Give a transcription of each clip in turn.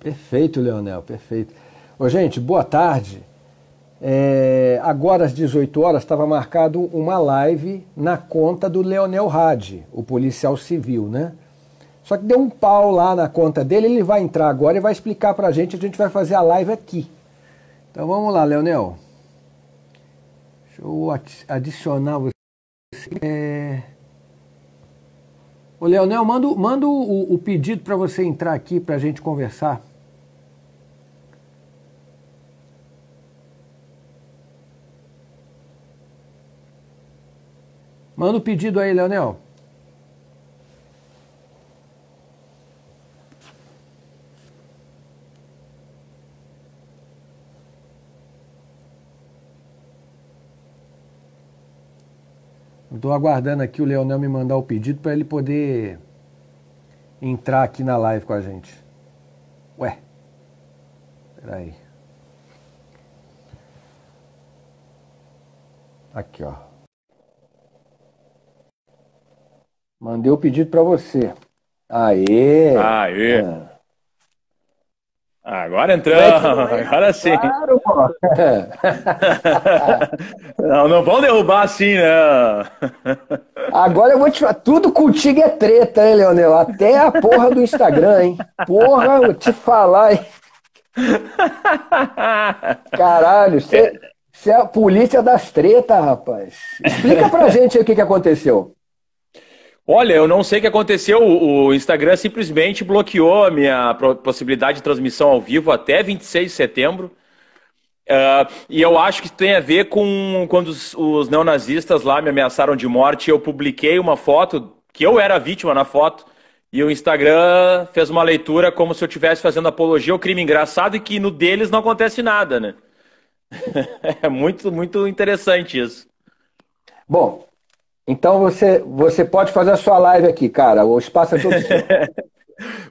Perfeito, Leonel, perfeito. Ô, gente, boa tarde. Agora às 18 horas estava marcado uma live na conta do Leonel Hadi, o policial civil, né? Só que deu um pau lá na conta dele, ele vai entrar agora e vai explicar pra gente, a gente vai fazer a live aqui. Então vamos lá, Leonel. Deixa eu adicionar você. Ô, Leonel, manda o pedido para você entrar aqui para a gente conversar. Manda o pedido aí, Leonel. Estou aguardando aqui o Leonel me mandar o pedido para ele poder entrar aqui na live com a gente. Ué, peraí. Aqui, ó. Mandei o pedido para você. Aê! Aê! Agora entramos, agora sim. Claro, pô. Não vão derrubar assim, não. Agora eu vou te falar, tudo contigo é treta, hein, Leonel? Até a porra do Instagram, hein? Porra, vou te falar, hein? Caralho, você é a polícia das tretas, rapaz. Explica pra gente aí o que aconteceu. Olha, eu não sei o que aconteceu. O Instagram simplesmente bloqueou a minha possibilidade de transmissão ao vivo até 26 de setembro. E eu acho que tem a ver com quando os neonazistas lá me ameaçaram de morte. Eu publiquei uma foto, que eu era a vítima na foto, e o Instagram fez uma leitura como se eu estivesse fazendo apologia ao crime. Engraçado e que no deles não acontece nada, né? É muito, muito interessante isso. Bom, então você pode fazer a sua live aqui, cara. O espaço é todo seu.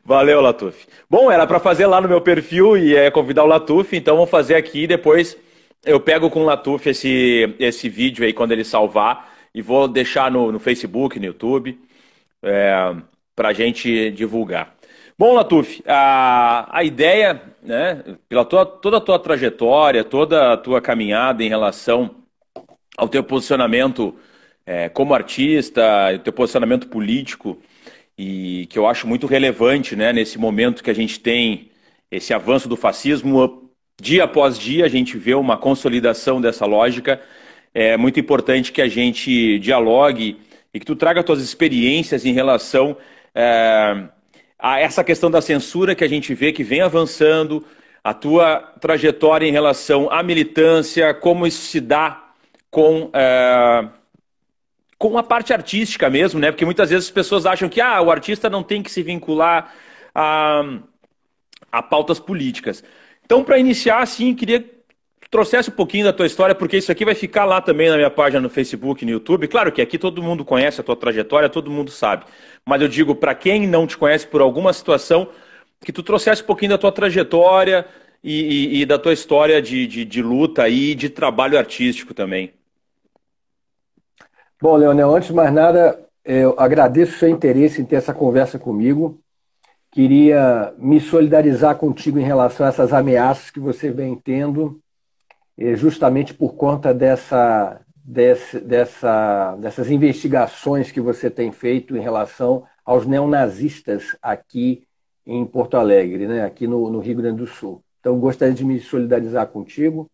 Valeu, Latuf. Bom, era para fazer lá no meu perfil e convidar o Latuf, então vou fazer aqui e depois eu pego com o Latuf esse vídeo aí quando ele salvar e vou deixar no Facebook, no YouTube, para a gente divulgar. Bom, Latuf, a ideia, né, pela toda a tua trajetória, toda a tua caminhada em relação ao teu posicionamento como artista, o teu posicionamento político, e que eu acho muito relevante, né, nesse momento que a gente tem esse avanço do fascismo, dia após dia a gente vê uma consolidação dessa lógica. É muito importante que a gente dialogue e que tu traga tuas experiências em relação a essa questão da censura que a gente vê que vem avançando, a tua trajetória em relação à militância, como isso se dá com a parte artística mesmo, né? Porque muitas vezes as pessoas acham que o artista não tem que se vincular a, a pautas políticas. Então, para iniciar, assim, queria que tu trouxesse um pouquinho da tua história, porque isso aqui vai ficar lá também na minha página no Facebook e no YouTube. Claro que aqui todo mundo conhece a tua trajetória, todo mundo sabe. Mas eu digo, para quem não te conhece por alguma situação, que tu trouxesse um pouquinho da tua trajetória e da tua história de luta e de trabalho artístico também. Bom, Leonel, antes de mais nada, eu agradeço o seu interesse em ter essa conversa comigo. Queria me solidarizar contigo em relação a essas ameaças que você vem tendo, justamente por conta dessas investigações que você tem feito em relação aos neonazistas aqui em Porto Alegre, né? Aqui no Rio Grande do Sul. Então, gostaria de me solidarizar contigo.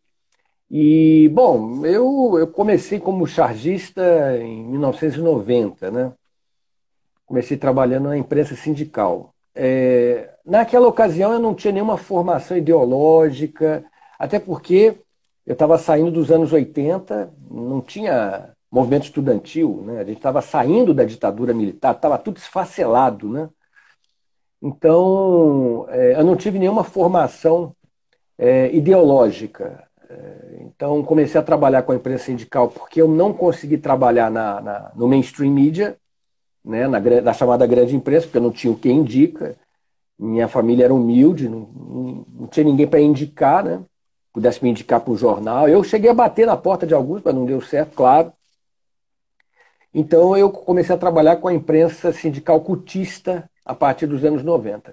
E, bom, eu comecei como chargista em 1990, né? Comecei trabalhando na imprensa sindical. Naquela ocasião eu não tinha nenhuma formação ideológica, até porque eu estava saindo dos anos 80, não tinha movimento estudantil, né? A gente estava saindo da ditadura militar, estava tudo esfacelado, né? Então, eu não tive nenhuma formação ideológica. Então, comecei a trabalhar com a imprensa sindical porque eu não consegui trabalhar no mainstream media, né, na chamada grande imprensa, porque eu não tinha o que indica. Minha família era humilde, não tinha ninguém para indicar, né? Pudesse me indicar para um jornal. Eu cheguei a bater na porta de alguns, mas não deu certo, claro. Então, eu comecei a trabalhar com a imprensa sindical cultista a partir dos anos 90.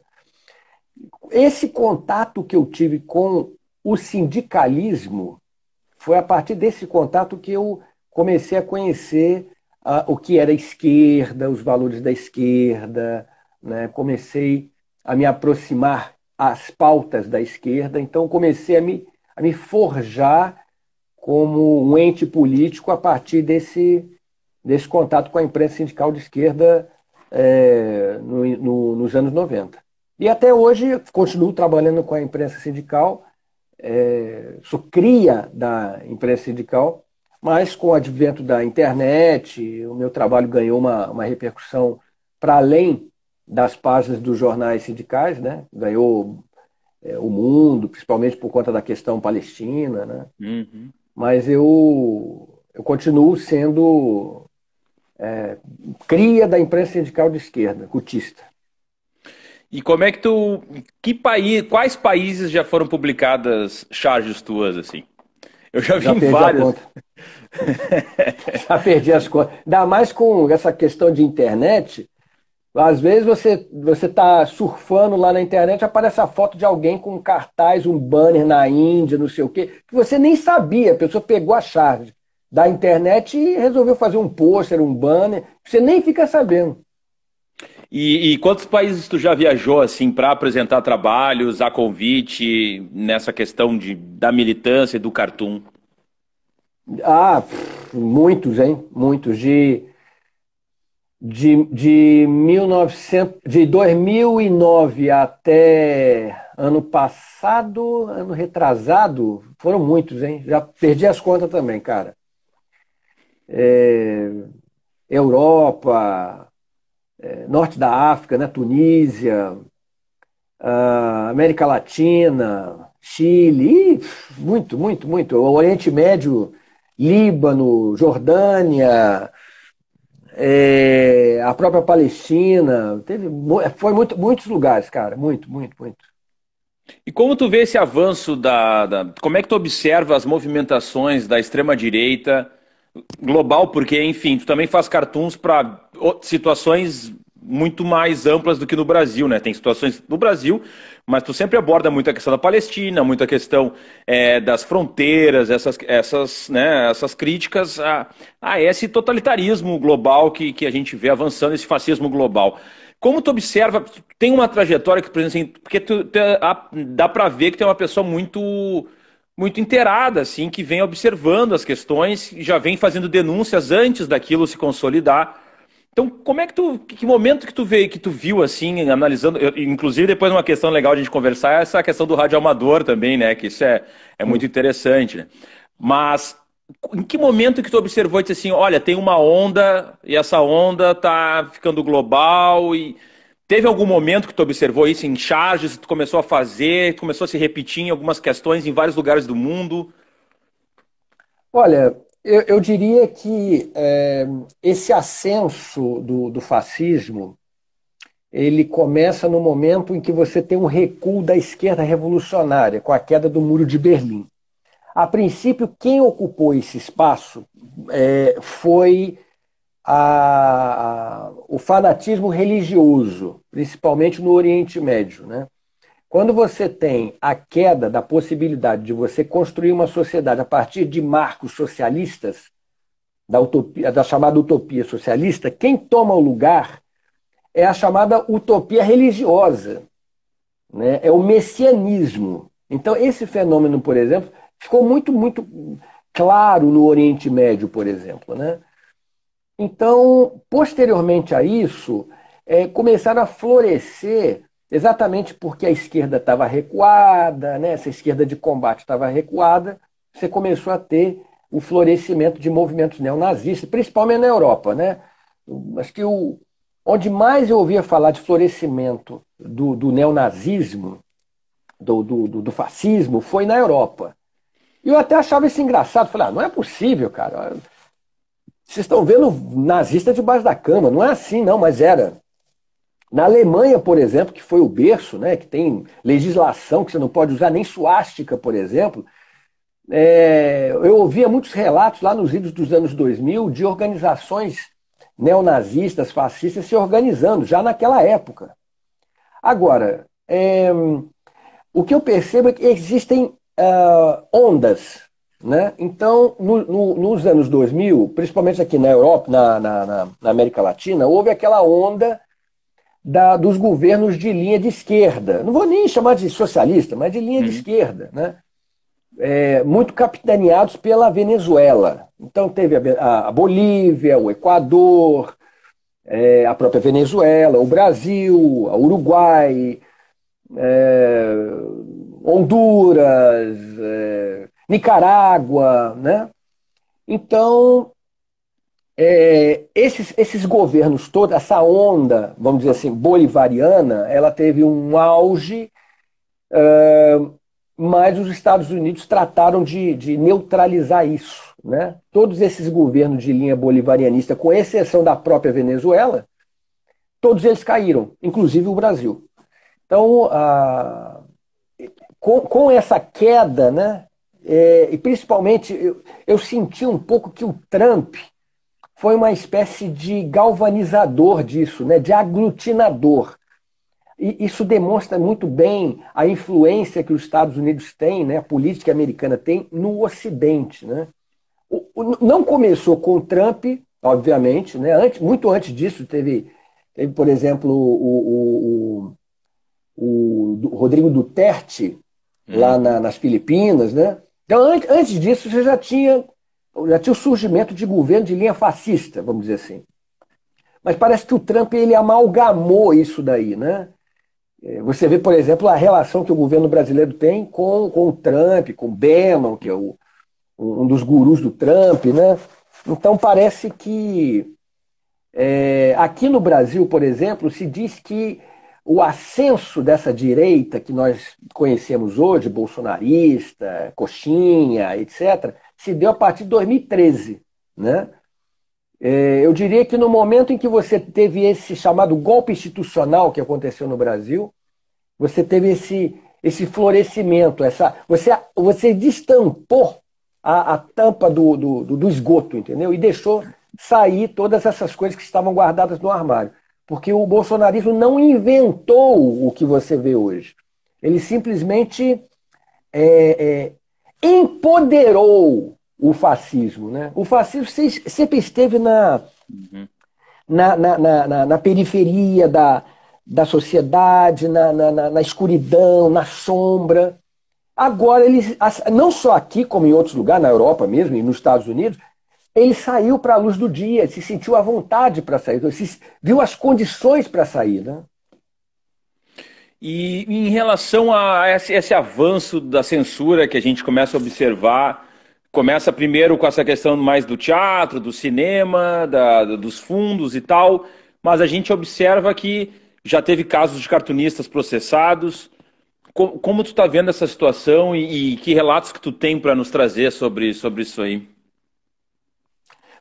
esse contato que eu tive com o sindicalismo foi a partir desse contato que eu comecei a conhecer o que era a esquerda, os valores da esquerda, né? Comecei a me aproximar às pautas da esquerda, então comecei a me forjar como um ente político a partir desse contato com a imprensa sindical de esquerda nos anos 90. E até hoje continuo trabalhando com a imprensa sindical, sou cria da imprensa sindical, mas com o advento da internet, o meu trabalho ganhou uma repercussão para além das páginas dos jornais sindicais, né? Ganhou o mundo, principalmente por conta da questão palestina, né? Uhum. Mas eu continuo sendo cria da imprensa sindical de esquerda, cutista. E como é que tu. Quais países já foram publicadas charges tuas, assim? Eu já vi Já em perdi a vários. conta. Já perdi as contas. Ainda mais com essa questão de internet. Às vezes você está surfando lá na internet, aparece a foto de alguém com um cartaz, um banner na Índia, não sei o quê, que você nem sabia. A pessoa pegou a charge da internet e resolveu fazer um pôster, um banner, você nem fica sabendo. E quantos países tu já viajou assim para apresentar trabalhos, a convite nessa questão da militância e do cartoon? Muitos, hein? Muitos. De 1900, de 2009 até ano passado, ano retrasado, foram muitos, hein? Já perdi as contas também, cara. Europa, norte da África, né? Tunísia, América Latina, Chile, muito, muito, muito. O Oriente Médio, Líbano, Jordânia, a própria Palestina, foi muitos lugares, cara, muito, muito, muito. E como tu vê esse avanço como é que tu observa as movimentações da extrema-direita global? Porque, enfim, tu também faz cartoons para situações muito mais amplas do que no Brasil, né? Tem situações no Brasil, mas tu sempre aborda muito a questão da Palestina, muito a questão das fronteiras, essas críticas a esse totalitarismo global que a gente vê avançando, esse fascismo global. Como tu observa, tem uma trajetória que, por exemplo, assim, porque dá para ver que tem uma pessoa muito inteirada, assim, que vem observando as questões, já vem fazendo denúncias antes daquilo se consolidar. Então, como é que momento que tu veio, que tu viu, assim, analisando, inclusive depois uma questão legal de a gente conversar, é essa questão do rádio amador também, né, que isso é muito interessante, né? Mas em que momento que tu observou e disse assim, olha, tem uma onda e essa onda tá ficando global e teve algum momento que tu observou isso em charges, tu começou a fazer, começou a se repetir em algumas questões em vários lugares do mundo? Olha, eu diria que esse ascenso do fascismo, ele começa no momento em que você tem um recuo da esquerda revolucionária, com a queda do Muro de Berlim. A princípio, quem ocupou esse espaço foi o fanatismo religioso, principalmente no Oriente Médio, né? Quando você tem a queda da possibilidade de você construir uma sociedade a partir de marcos socialistas, da chamada utopia socialista, quem toma o lugar é a chamada utopia religiosa, né? É o messianismo. Então, esse fenômeno, por exemplo, ficou muito, muito claro no Oriente Médio, por exemplo, né? Então, posteriormente a isso, começaram a florescer, exatamente porque a esquerda estava recuada, né? Essa esquerda de combate estava recuada, você começou a ter o florescimento de movimentos neonazistas, principalmente na Europa, né? Acho que onde mais eu ouvia falar de florescimento do neonazismo, do fascismo, foi na Europa. E eu até achava isso engraçado. Falei, não é possível, cara. Vocês estão vendo nazista debaixo da cama. Não é assim, não, mas era. Na Alemanha, por exemplo, que foi o berço, né, que tem legislação que você não pode usar nem suástica, por exemplo, eu ouvia muitos relatos lá nos idos dos anos 2000 de organizações neonazistas, fascistas se organizando, já naquela época. Agora, o que eu percebo é que existem ondas, né? Então, nos anos 2000, principalmente aqui na Europa, na América Latina, houve aquela onda dos governos de linha de esquerda. Não vou nem chamar de socialista, mas de linha de esquerda, né? Muito capitaneados pela Venezuela. Então teve a Bolívia, o Equador, a própria Venezuela, o Brasil, o Uruguai, Honduras, Nicarágua, né? Então, esses governos todos, essa onda, vamos dizer assim, bolivariana, ela teve um auge, mas os Estados Unidos trataram de neutralizar isso, né? Todos esses governos de linha bolivarianista, com exceção da própria Venezuela, todos eles caíram, inclusive o Brasil. Então, com essa queda, né, e principalmente eu senti um pouco que o Trump foi uma espécie de galvanizador disso, né, de aglutinador. E isso demonstra muito bem a influência que os Estados Unidos têm, né, a política americana tem no Ocidente, né? Não começou com o Trump, obviamente, né? Muito antes disso teve por exemplo, o Rodrigo Duterte, lá nas Filipinas, né? Então, antes disso, você já tinha o surgimento de governo de linha fascista, vamos dizer assim. Mas parece que o Trump ele amalgamou isso daí, né? Você vê, por exemplo, a relação que o governo brasileiro tem com o Trump, com o Bannon, que é um dos gurus do Trump, né? Então parece que aqui no Brasil, por exemplo, se diz que o ascenso dessa direita que nós conhecemos hoje, bolsonarista, coxinha, etc., se deu a partir de 2013, né? Eu diria que no momento em que você teve esse chamado golpe institucional que aconteceu no Brasil, você teve esse florescimento, você destampou a tampa do esgoto, entendeu? E deixou sair todas essas coisas que estavam guardadas no armário. Porque o bolsonarismo não inventou o que você vê hoje. Ele simplesmente empoderou o fascismo, né? O fascismo sempre esteve na periferia da sociedade, na escuridão, na sombra. Agora, não só aqui, como em outros lugares, na Europa mesmo, e nos Estados Unidos, ele saiu para a luz do dia, se sentiu à vontade para sair, viu as condições para sair, né? E em relação a esse avanço da censura que a gente começa a observar, começa primeiro com essa questão mais do teatro, do cinema, dos fundos e tal, mas a gente observa que já teve casos de cartunistas processados. Como tu está vendo essa situação e que relatos que tu tem para nos trazer sobre isso aí?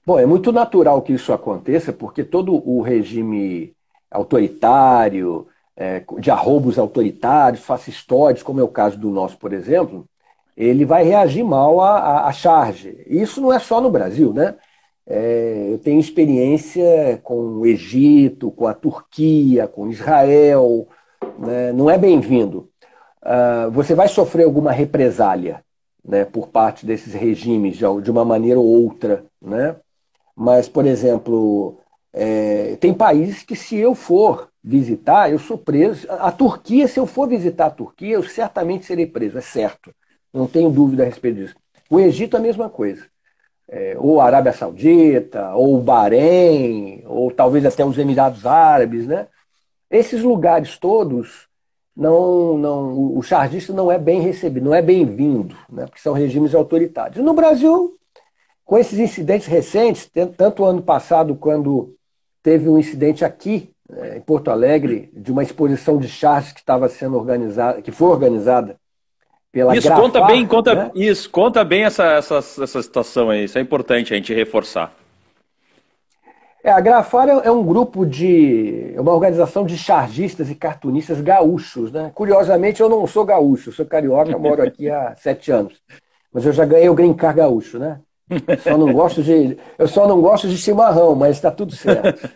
Bom, é muito natural que isso aconteça, porque todo o regime autoritário, de arroubos autoritários, fascistóides, como é o caso do nosso, por exemplo, ele vai reagir mal à charge. Isso não é só no Brasil, né? Eu tenho experiência com o Egito, com a Turquia, com Israel, né? Não é bem-vindo. Você vai sofrer alguma represália, né, por parte desses regimes de uma maneira ou outra, né? Mas, por exemplo, tem países que se eu for visitar, eu sou preso. A Turquia, se eu for visitar a Turquia, eu certamente serei preso, é certo. Não tenho dúvida a respeito disso. O Egito é a mesma coisa. Ou a Arábia Saudita, ou o Bahrein, ou talvez até os Emirados Árabes, né? Esses lugares todos, o chargista não é bem recebido, não é bem-vindo, né? Porque são regimes autoritários. No Brasil, com esses incidentes recentes, tanto ano passado, quando teve um incidente aqui, em Porto Alegre, de uma exposição de charges que estava sendo organizada, que foi organizada pela Isso, Grafar, né? conta bem essa situação aí, isso é importante a gente reforçar. A Grafar é um grupo é uma organização de chargistas e cartunistas gaúchos, né? Curiosamente, eu não sou gaúcho, eu sou carioca, moro aqui há 7 anos. Mas eu já ganhei o Green Card gaúcho, né? Eu só não gosto de chimarrão, mas está tudo certo.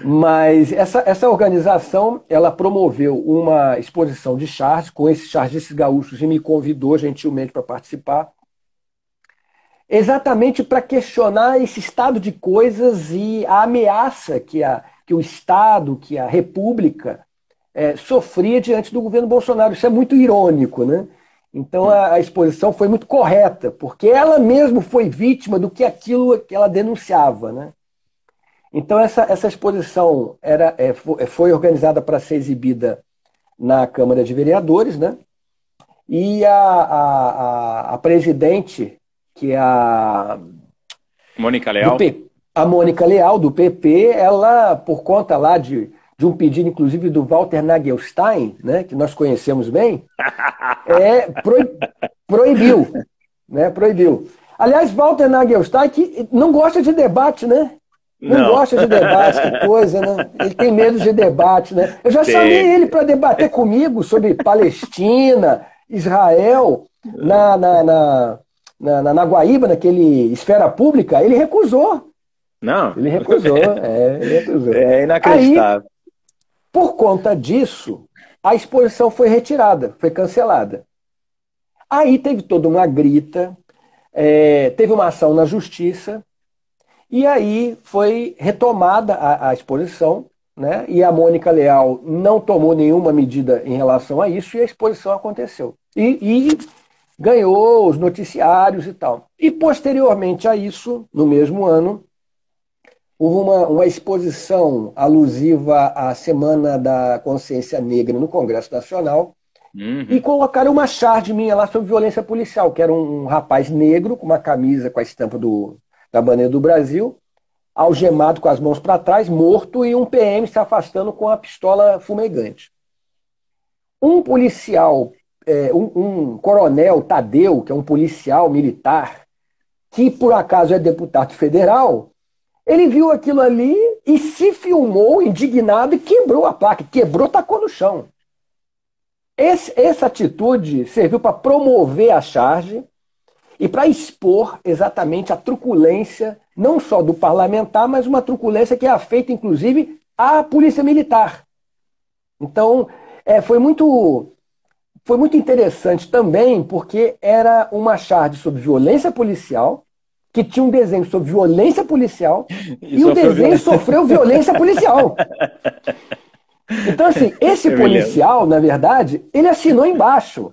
Mas essa organização, ela promoveu uma exposição de charges com esses chargistas gaúchos e me convidou gentilmente para participar, exatamente para questionar esse estado de coisas e a ameaça que o Estado, que a República sofria diante do governo Bolsonaro. Isso é muito irônico, né? Então a exposição foi muito correta, porque ela mesma foi vítima do que aquilo que ela denunciava, né? Então essa exposição foi organizada para ser exibida na Câmara de Vereadores, né? E a presidente, que é Mônica Leal. a Mônica Leal, do PP, ela, por conta lá de um pedido, inclusive, do Walter Nagelstein, né, que nós conhecemos bem, proibiu, né, proibiu. Aliás, Walter Nagelstein, que não gosta de debate, né? Não gosta de debate, que coisa, né? Ele tem medo de debate, né? Eu já chamei ele para debater comigo sobre Palestina, Israel, na Guaíba, naquele Esfera Pública, ele recusou. Não. Ele recusou, ele recusou. É inacreditável. Aí, por conta disso, a exposição foi retirada, foi cancelada. Aí teve toda uma grita, teve uma ação na justiça, e aí foi retomada a exposição, né? E a Mônica Leal não tomou nenhuma medida em relação a isso, e a exposição aconteceu. E ganhou os noticiários e tal. E posteriormente a isso, no mesmo ano, houve uma exposição alusiva à Semana da Consciência Negra no Congresso Nacional, e colocaram uma charge minha lá sobre violência policial, que era um rapaz negro com uma camisa com a estampa da bandeira do Brasil, algemado com as mãos para trás, morto, e um PM se afastando com a pistola fumegante. Um policial, um coronel Tadeu, que é um policial militar, que por acaso é deputado federal, ele viu aquilo ali e se filmou indignado e quebrou a placa. Quebrou, tacou no chão. Essa atitude serviu para promover a charge e para expor exatamente a truculência, não só do parlamentar, mas uma truculência que é afeita, inclusive, à polícia militar. Então, foi muito interessante também, porque era uma charge sobre violência policial, que tinha um desenho sobre violência policial, e o desenho sofreu violência policial. Então, assim, esse policial, na verdade, ele assinou embaixo.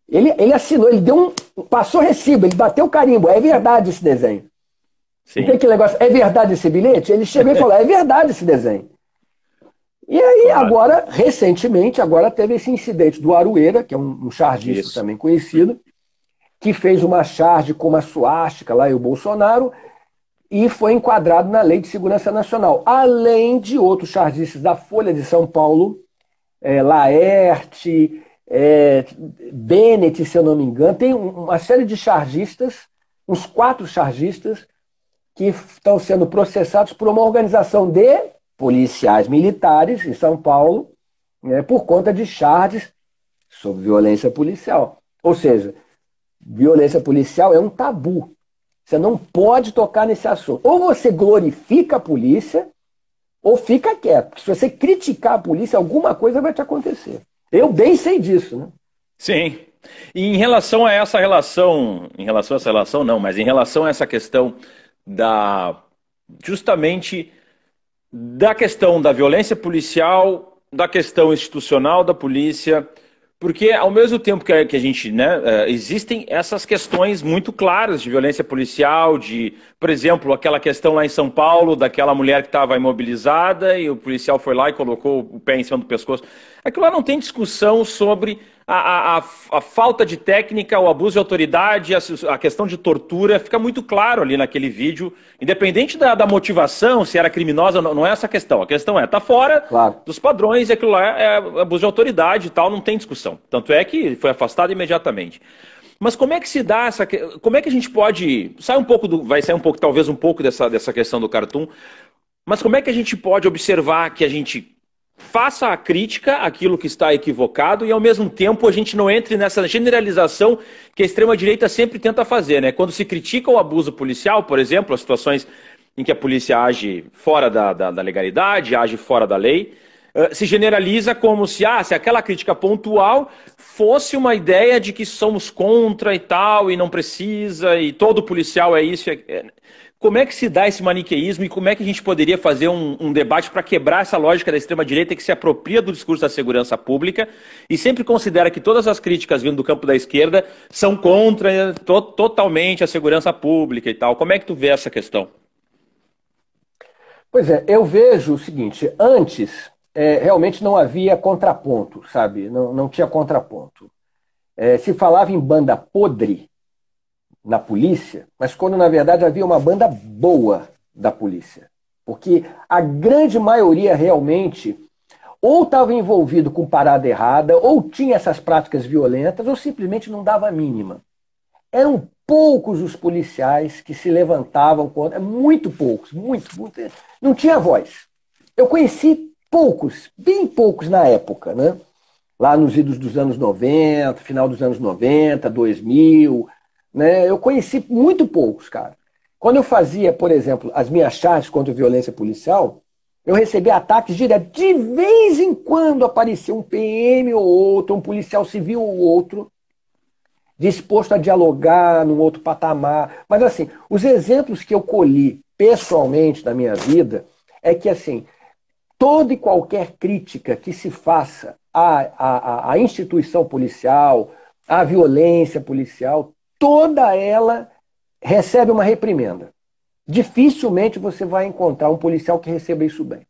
Ele assinou, ele deu passou recibo, ele bateu o carimbo. É verdade esse desenho. Sim. Não tem aquele negócio, é verdade esse bilhete? Ele chegou e falou, é verdade esse desenho. E aí, agora, recentemente, teve esse incidente do Arueira, que é um chargista também conhecido, que fez uma charge com uma suástica lá e o Bolsonaro, e foi enquadrado na Lei de Segurança Nacional, além de outros chargistas da Folha de São Paulo, Laerte, Bennett, se eu não me engano, tem uma série de chargistas, uns 4 chargistas, que estão sendo processados por uma organização de policiais militares em São Paulo, né, por conta de charges sobre violência policial. Ou seja, violência policial é um tabu. Você não pode tocar nesse assunto. Ou você glorifica a polícia, ou fica quieto. Porque se você criticar a polícia, alguma coisa vai te acontecer. Eu bem sei disso, né? Sim. E em relação a essa relação, mas em relação a essa questão justamente da questão da violência policial, da questão institucional da polícia, porque ao mesmo tempo que a gente, né, existem essas questões muito claras de violência policial, por exemplo, aquela questão lá em São Paulo, daquela mulher que estava imobilizada e o policial foi lá e colocou o pé em cima do pescoço. Aquilo lá não tem discussão sobre a falta de técnica, o abuso de autoridade, a questão de tortura, fica muito claro ali naquele vídeo, independente da motivação, se era criminosa, não é essa a questão. A questão tá fora dos padrões, e aquilo lá é abuso de autoridade e tal, não tem discussão. Tanto é que foi afastado imediatamente. Mas como é que se dá como é que a gente pode, vai sair um pouco, talvez um pouco dessa questão do cartoon, mas como é que a gente pode observar que a gente faça a crítica àquilo que está equivocado e, ao mesmo tempo, a gente não entre nessa generalização que a extrema-direita sempre tenta fazer, né? Quando se critica o abuso policial, por exemplo, as situações em que a polícia age fora da legalidade, age fora da lei, se generaliza como se aquela crítica pontual fosse uma ideia de que somos contra e tal, e não precisa, e todo policial é isso. Como é que se dá esse maniqueísmo e como é que a gente poderia fazer um debate para quebrar essa lógica da extrema-direita que se apropria do discurso da segurança pública e sempre considera que todas as críticas vindo do campo da esquerda são contra totalmente a segurança pública e tal? Como é que tu vê essa questão? Pois é, eu vejo o seguinte, antes realmente não havia contraponto, sabe? Não tinha contraponto. Se falava em banda podre na polícia, mas quando na verdade havia uma banda boa da polícia. Porque a grande maioria realmente ou estava envolvido com parada errada, ou tinha essas práticas violentas, ou simplesmente não dava a mínima. Eram poucos os policiais que se levantavam contra, muito poucos, muito, não tinha voz. Eu conheci poucos, bem poucos na época, né? Lá nos idos dos anos 90, final dos anos 90, 2000, né? Eu conheci muito poucos, cara. Quando eu fazia, por exemplo, as minhas charges contra a violência policial, eu recebia ataques diretos. De vez em quando aparecia um PM ou outro, um policial civil ou outro, disposto a dialogar num outro patamar. Mas assim, os exemplos que eu colhi pessoalmente na minha vida é que assim, toda e qualquer crítica que se faça à instituição policial, à violência policial, toda ela recebe uma reprimenda. Dificilmente você vai encontrar um policial que receba isso bem.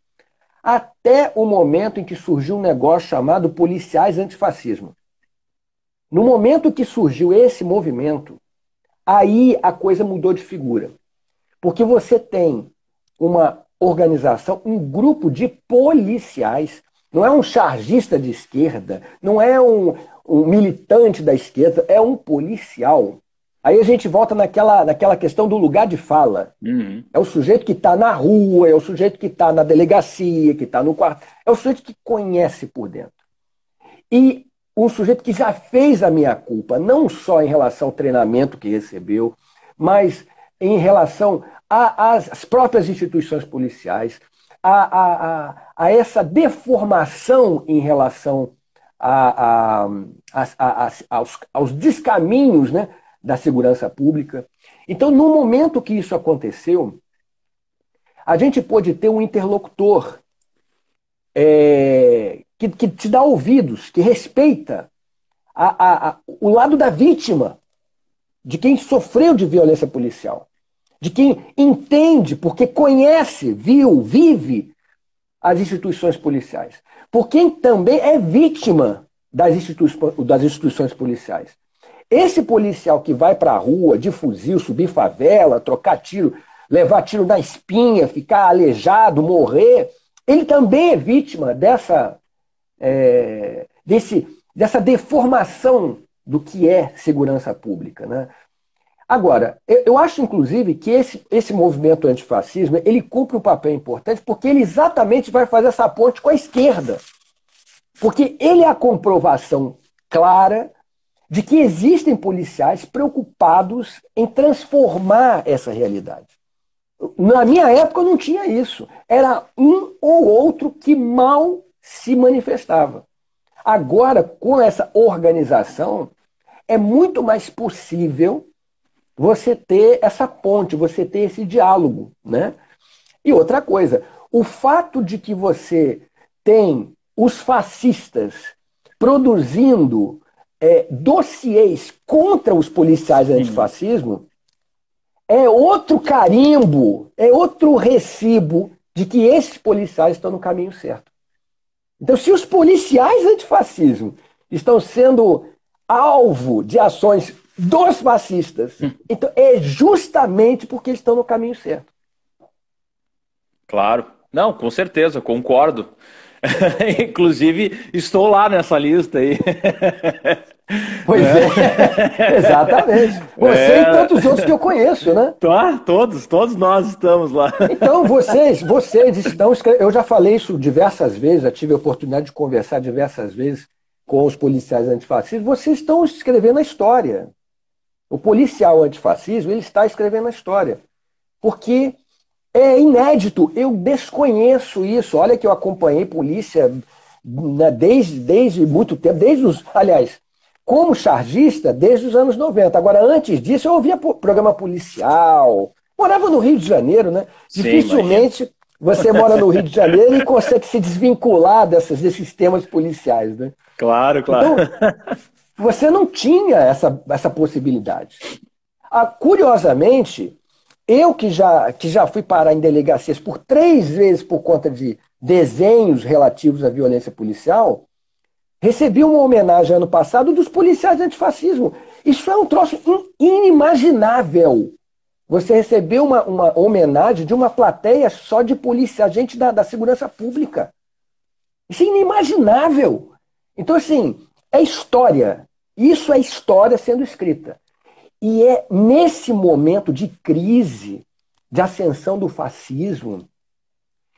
Até o momento em que surgiu um negócio chamado policiais antifascismo. No momento que surgiu esse movimento, aí a coisa mudou de figura. Porque você tem uma organização, um grupo de policiais, não é um chargista de esquerda, não é um militante da esquerda, é um policial. Aí a gente volta naquela questão do lugar de fala. Uhum. É o sujeito que está na rua, é o sujeito que está na delegacia, que está no quarto, é o sujeito que conhece por dentro. E um sujeito que já fez a minha-culpa, não só em relação ao treinamento que recebeu, mas em relação às próprias instituições policiais, a essa deformação em relação aos descaminhos, né, da segurança pública. Então, no momento que isso aconteceu, a gente pôde ter um interlocutor que te dá ouvidos, que respeita o lado da vítima, de quem sofreu de violência policial, de quem entende, porque conhece, viu, vive as instituições policiais, por quem também é vítima das instituições policiais. Esse policial que vai para a rua de fuzil, subir favela, trocar tiro, levar tiro na espinha, ficar aleijado, morrer, ele também é vítima dessa deformação do que é segurança pública, né? Agora, eu acho, inclusive, que esse movimento antifascismo, ele cumpre um papel importante porque ele exatamente vai fazer essa ponte com a esquerda. Porque ele é a comprovação clara de que existem policiais preocupados em transformar essa realidade. Na minha época não tinha isso. Era um ou outro que mal se manifestava. Agora, com essa organização, é muito mais possível você ter essa ponte, você ter esse diálogo, né? E outra coisa, o fato de que você tem os fascistas produzindo dossiês contra os policiais antifascismo é outro carimbo, é outro recibo de que esses policiais estão no caminho certo. Então, se os policiais antifascismo estão sendo alvo de ações dos fascistas, então é justamente porque eles estão no caminho certo. Claro. Não, com certeza, concordo. Inclusive, estou lá nessa lista aí. Pois é, exatamente. Você e tantos outros que eu conheço, né? Tá, todos nós estamos lá. Então, vocês estão escrevendo. Eu já falei isso diversas vezes, já tive a oportunidade de conversar diversas vezes com os policiais antifascistas. Vocês estão escrevendo a história. O policial antifascismo, ele está escrevendo a história. Porque É inédito, eu desconheço isso. Olha que eu acompanhei polícia, né, desde muito tempo, aliás, como chargista, desde os anos 90. Agora, antes disso, eu ouvia programa policial. Morava no Rio de Janeiro, né? Sim, imagino. Dificilmente você mora no Rio de Janeiro e consegue se desvincular desses temas policiais, né? Claro, claro. Então, você não tinha essa possibilidade. Curiosamente, eu que já fui parar em delegacias por 3 vezes por conta de desenhos relativos à violência policial, recebi uma homenagem ano passado dos policiais antifascismo. Isso é um troço inimaginável. Você recebeu uma homenagem de uma plateia só de polícia, agente da segurança pública. Isso é inimaginável. Então, assim, é história. Isso é história sendo escrita. E é nesse momento de crise, de ascensão do fascismo,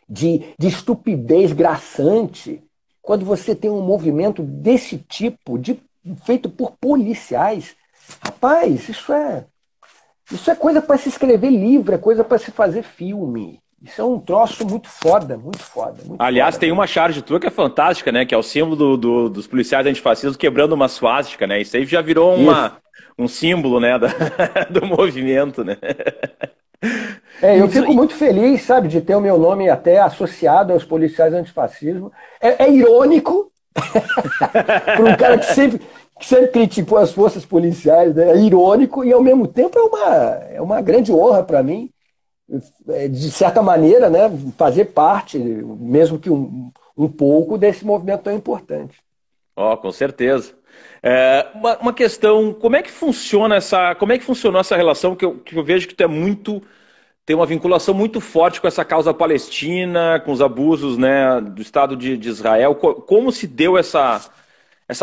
de estupidez graçante, quando você tem um movimento desse tipo, feito por policiais, rapaz, isso é coisa para se escrever livro, é coisa para se fazer filme. Isso é um troço muito foda, muito foda, muito Aliás, foda tem mesmo. uma charge tua que é fantástica, né? Que é o símbolo dos policiais antifascistas quebrando uma suástica, né? Isso aí já virou Isso. um símbolo, né? Do movimento, né? Eu fico muito feliz, sabe, de ter o meu nome até associado aos policiais antifascismo. É irônico para um cara que sempre criticou as forças policiais, né? É irônico e, ao mesmo tempo, é uma grande honra para mim, de certa maneira, né, fazer parte, mesmo que um pouco, desse movimento tão importante. Ó, com certeza. Uma questão, como é que funcionou essa relação que eu vejo que tu tem uma vinculação muito forte com essa causa palestina, com os abusos, né, do Estado de Israel. Como se deu essa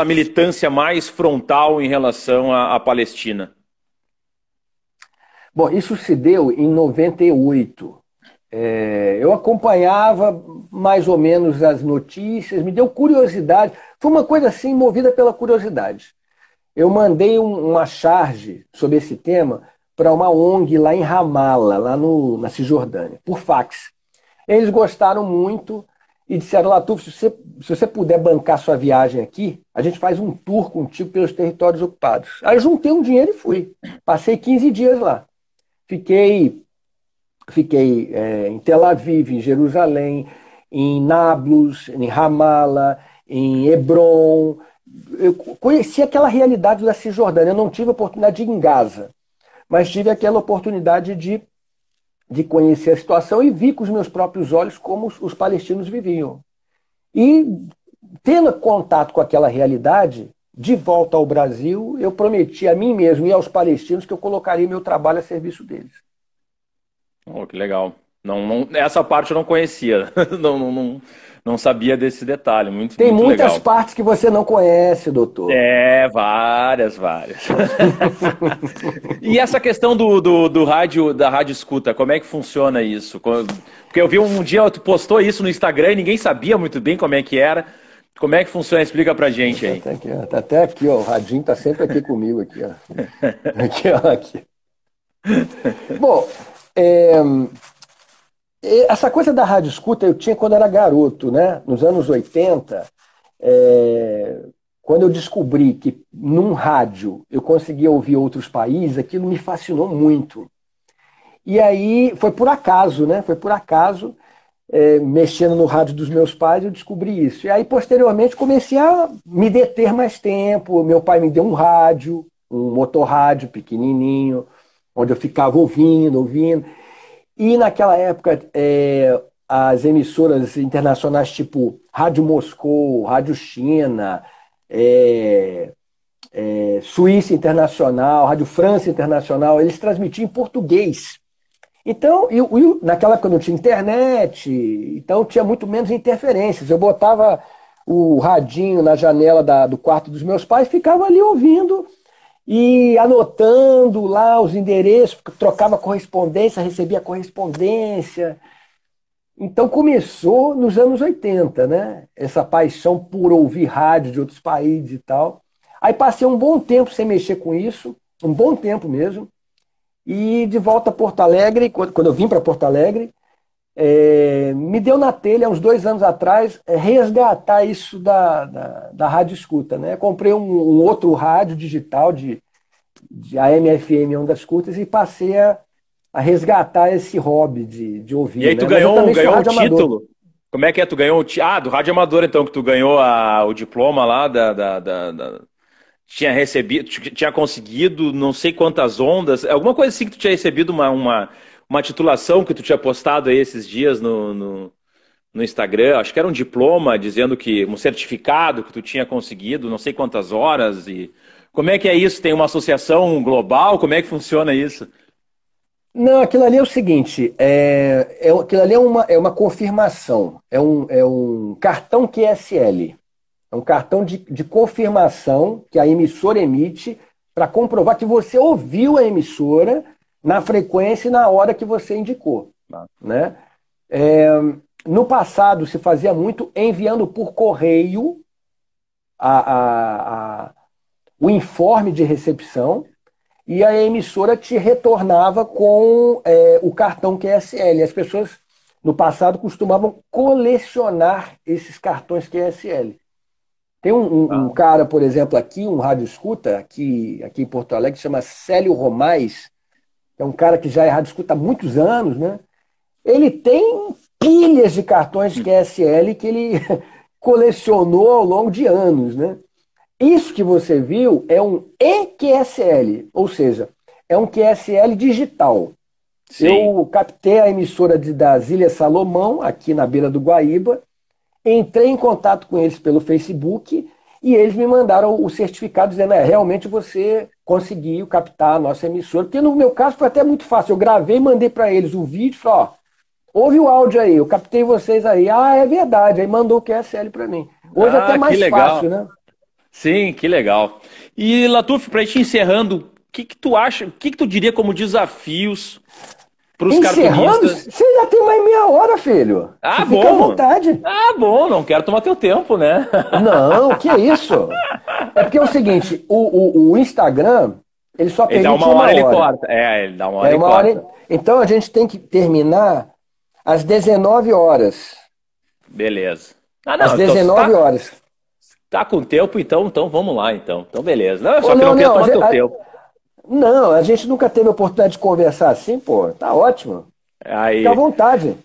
militância mais frontal em relação à Palestina? Bom, isso se deu em 98. Eu acompanhava mais ou menos as notícias, me deu curiosidade. Foi uma coisa assim, movida pela curiosidade. Eu mandei uma charge sobre esse tema para uma ONG lá em Ramallah, lá na Cisjordânia, por fax. Eles gostaram muito e disseram: Latuf, se você puder bancar sua viagem aqui, a gente faz um tour contigo pelos territórios ocupados. Aí eu juntei um dinheiro e fui. Passei 15 dias lá. Fiquei em Tel Aviv, em Jerusalém, em Nablus, em Ramallah, em Hebron. Eu conheci aquela realidade da Cisjordânia. Eu não tive a oportunidade de ir em Gaza, mas tive aquela oportunidade de conhecer a situação e vi com os meus próprios olhos como os palestinos viviam. E, tendo contato com aquela realidade, de volta ao Brasil, eu prometi a mim mesmo e aos palestinos que eu colocaria meu trabalho a serviço deles. Oh, que legal. Essa parte eu não conhecia. Não sabia desse detalhe. Muito, Tem muito muitas legal. partes que você não conhece, doutor. Várias, várias. E essa questão do rádio, da rádio escuta, como é que funciona isso? Porque eu vi um dia, tu postou isso no Instagram e ninguém sabia muito bem como é que era. Como é que funciona? Explica pra gente aí. Tá até aqui, ó. O radinho tá sempre aqui comigo, aqui, ó. Aqui, ó, aqui. Bom, essa coisa da rádio escuta eu tinha quando era garoto, né? Nos anos 80, quando eu descobri que num rádio eu conseguia ouvir outros países, aquilo me fascinou muito. E aí foi por acaso, né? Foi por acaso, mexendo no rádio dos meus pais, eu descobri isso. E aí, posteriormente, comecei a me deter mais tempo. Meu pai me deu um rádio, um motorrádio pequenininho, onde eu ficava ouvindo, ouvindo. E naquela época, as emissoras internacionais tipo Rádio Moscou, Rádio China, Suíça Internacional, Rádio França Internacional, eles transmitiam em português. Então, naquela época não tinha internet, então tinha muito menos interferências. Eu botava o radinho na janela do quarto dos meus pais, ficava ali ouvindo e anotando lá os endereços, trocava correspondência, recebia correspondência. Então começou nos anos 80, né? Essa paixão por ouvir rádio de outros países e tal. Aí passei um bom tempo sem mexer com isso, um bom tempo mesmo. E de volta a Porto Alegre, quando eu vim para Porto Alegre, me deu na telha, há uns 2 anos atrás, resgatar isso da rádio escuta, né? Comprei um outro rádio digital de AM, FM, ondas curtas, e passei a resgatar esse hobby de E ouvir, aí tu né? Mas eu também sou ganhou um rádio amador. título. Como é que é? Tu ganhou do rádio amador, então, que tu ganhou o diploma lá tinha recebido, tinha conseguido não sei quantas ondas, alguma coisa assim que tu tinha recebido uma titulação que tu tinha postado aí esses dias no Instagram, acho que era um diploma dizendo que, um certificado que tu tinha conseguido, não sei quantas horas e... Como é que é isso? Tem uma associação global? Como é que funciona isso? Não, aquilo ali é o seguinte, aquilo ali é uma confirmação, é um cartão QSL, é um cartão de confirmação que a emissora emite para comprovar que você ouviu a emissora na frequência e na hora que você indicou, né? É, no passado se fazia muito enviando por correio a, a- a- o informe de recepção e a emissora te retornava com o cartão QSL. As pessoas no passado costumavam colecionar esses cartões QSL. Tem um Ah, cara, por exemplo, aqui, um rádio escuta, aqui em Porto Alegre, que chama Célio Romais, que é um cara que já é rádio escuta há muitos anos, né? Ele tem pilhas de cartões QSL que ele colecionou ao longo de anos, né? Isso que você viu é um EQSL, ou seja, é um QSL digital. sim. Eu captei a emissora das Ilhas Salomão, aqui na beira do Guaíba, entrei em contato com eles pelo Facebook e eles me mandaram o certificado dizendo, realmente você conseguiu captar a nossa emissora, porque no meu caso foi até muito fácil, eu gravei e mandei para eles o vídeo, falei, ó, ouve o áudio aí, eu captei vocês aí, é verdade, aí mandou o QSL para mim. Hoje é até Ah, que mais fácil, legal. né? Sim, que legal. E Latuf, para ir encerrando, o que que tu acha, o que que tu diria como desafios para os Encerrando, cartunistas? você já tem mais meia hora, filho. Você Ah, fica à bom. vontade. Ah, bom, não quero tomar teu tempo, né? Não, que isso? É porque é o seguinte, o Instagram, ele só Ele dá permite uma uma hora, ele hora. corta. É, ele dá uma hora É e uma hora. corta. Então a gente tem que terminar às 19 horas. Beleza. Ah, Às não, então se 19 horas. tá com tempo, então vamos lá, então. Então, beleza. Não, Ô, só que eu não queria Leonel, tomar teu tempo. não, a gente nunca teve a oportunidade de conversar assim, pô. Tá ótimo. Fica à Aí, vontade.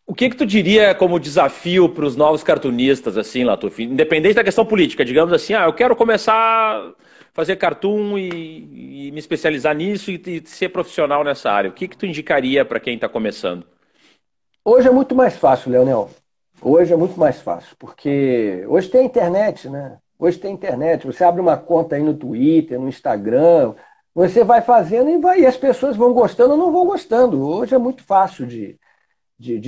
o que que tu diria como desafio para os novos cartunistas, assim, Latuf? Independente da questão política, digamos assim, eu quero começar a fazer cartoon e me especializar nisso e ser profissional nessa área. O que que tu indicaria para quem está começando? Hoje é muito mais fácil, Leonel. Hoje é muito mais fácil, porque hoje tem internet, né? Hoje tem internet. Você abre uma conta aí no Twitter, no Instagram, você vai fazendo e as pessoas vão gostando ou não vão gostando. Hoje é muito fácil de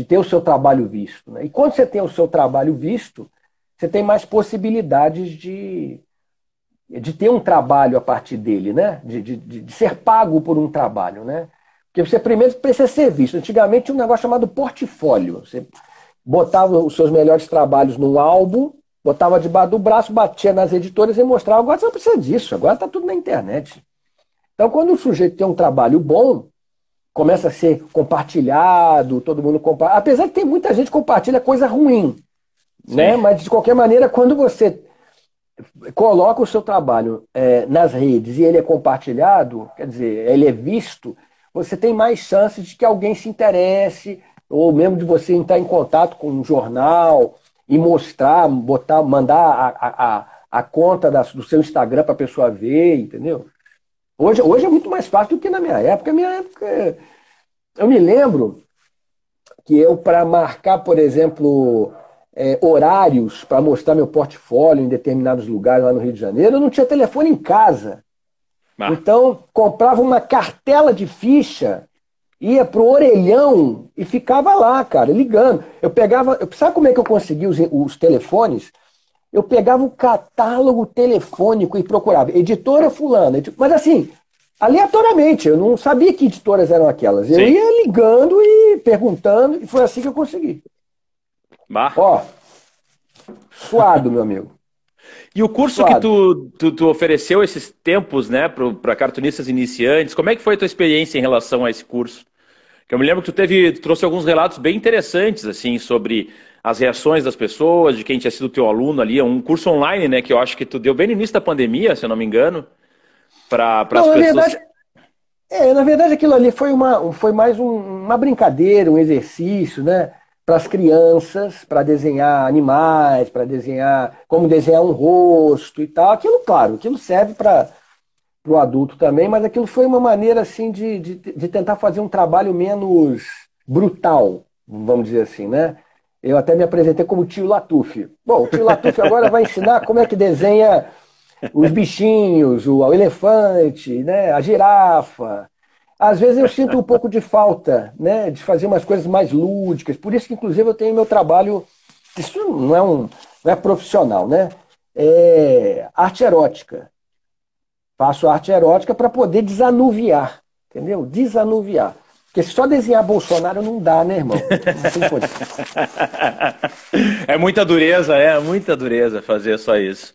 ter o seu trabalho visto, né? E quando você tem o seu trabalho visto, você tem mais possibilidades de ter um trabalho a partir dele, né? De ser pago por um trabalho, né? Porque você primeiro precisa ser visto. Antigamente tinha um negócio chamado portfólio. Você botava os seus melhores trabalhos num álbum, botava debaixo do braço, batia nas editoras e mostrava. Agora você não precisa disso, agora está tudo na internet. Então, quando o sujeito tem um trabalho bom, começa a ser compartilhado, todo mundo compartilha. Apesar de ter muita gente que compartilha coisa ruim, Sim. né? Mas de qualquer maneira, quando você coloca o seu trabalho nas redes e ele é compartilhado, quer dizer, ele é visto, você tem mais chances de que alguém se interesse, ou mesmo de você entrar em contato com um jornal e mostrar, mandar a conta do seu Instagram para a pessoa ver, entendeu? Hoje é muito mais fácil do que na minha época. Na minha época, eu me lembro que eu, para marcar, por exemplo, horários para mostrar meu portfólio em determinados lugares lá no Rio de Janeiro, eu não tinha telefone em casa. Ah, Então, comprava uma cartela de ficha, ia pro orelhão e ficava lá, cara, ligando. Sabe como é que eu consegui os telefones? Eu pegava o catálogo telefônico e procurava editora fulana, mas assim, aleatoriamente, eu não sabia que editoras eram aquelas. Eu sim. ia ligando e perguntando, e foi assim que eu consegui. Bah. Ó, suado, meu amigo. E o curso que Suado. tu ofereceu esses tempos, né, para cartunistas iniciantes, como é que foi a tua experiência em relação a esse curso? Que eu me lembro que tu trouxe alguns relatos bem interessantes, assim, sobre as reações das pessoas, de quem tinha sido teu aluno ali, um curso online, né, que eu acho que tu deu bem no início da pandemia, se eu não me engano, para as Não, pessoas. na verdade aquilo ali foi mais uma brincadeira, um exercício, né? Para as crianças, para desenhar animais, para desenhar como desenhar um rosto e tal. Aquilo, claro, aquilo serve para o adulto também, mas aquilo foi uma maneira assim de tentar fazer um trabalho menos brutal, vamos dizer assim, né? Eu até me apresentei como tio Latuf. Bom, o tio Latuf agora vai ensinar como é que desenha os bichinhos, o elefante, né, a girafa. Às vezes eu sinto um pouco de falta, né, de fazer umas coisas mais lúdicas. Por isso que, inclusive, eu tenho meu trabalho. Isso não é profissional, né? É arte erótica. Faço arte erótica para poder desanuviar, entendeu? Desanuviar. Porque só desenhar Bolsonaro não dá, né, irmão? Não tem condição. É muita dureza fazer só isso.